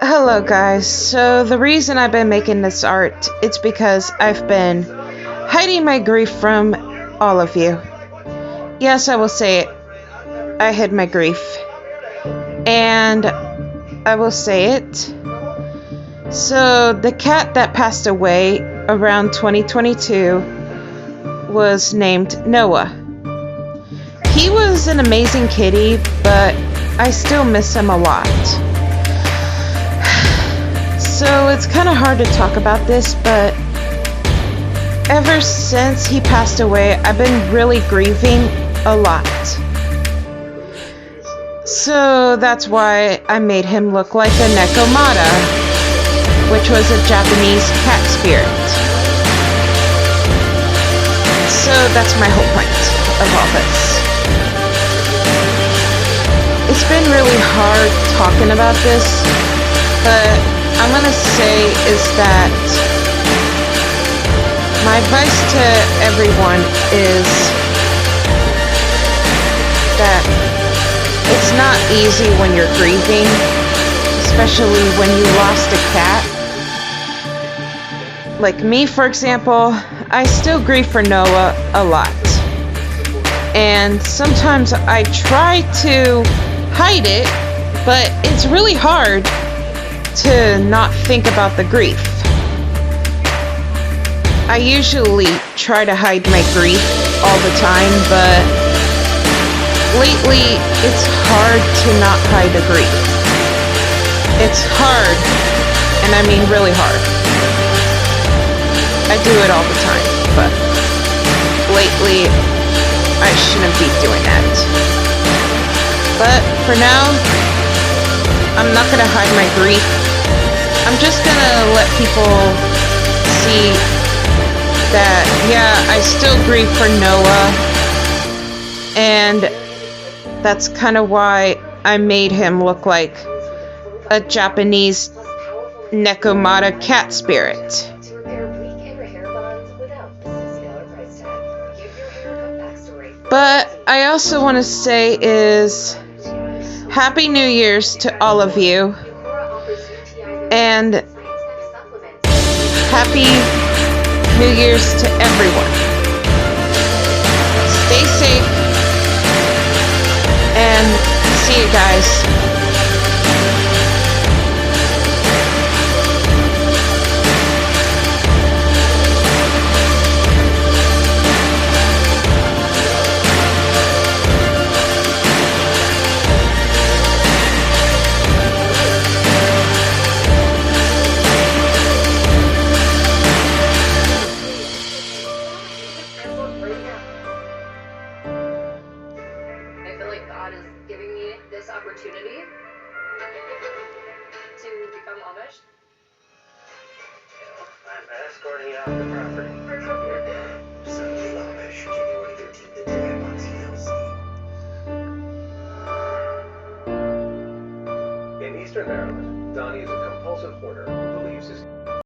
Hello guys, so the reason I've been making this art, it's because I've been hiding my grief from all of you. Yes, I will say it, I hid my grief. And I will say it. So the cat that passed away around 2022 was named Noah. He was an amazing kitty, but I still miss him a lot. So it's kind of hard to talk about this, but ever since he passed away, I've been really grieving a lot. So that's why I made him look like a Nekomata, which was a Japanese cat spirit. So that's my whole point of all this. It's been really hard talking about this, but I'm gonna say is that my advice to everyone is that it's not easy when you're grieving, especially when you lost a cat. Like me, for example, I still grieve for Noah a lot. And sometimes I try to hide it, but it's really hard to not think about the grief. I usually try to hide my grief all the time, but lately it's hard to not hide the grief. It's hard, and I mean really hard. I do it all the time, but lately I shouldn't be doing that. But for now, I'm not gonna hide my grief. I'm just gonna let people see that, yeah, I still grieve for Noah, and that's kind of why I made him look like a Japanese Nekomata cat spirit. But I also want to say is Happy New Year's to all of you, and Happy New Year's to everyone. Stay safe, and see you guys. I feel like God is giving me this opportunity to become Amish. I'm escorting you off the property. Son of Amish, January 13th at 10 on TLC. In Eastern Maryland, Donnie is a compulsive hoarder who believes his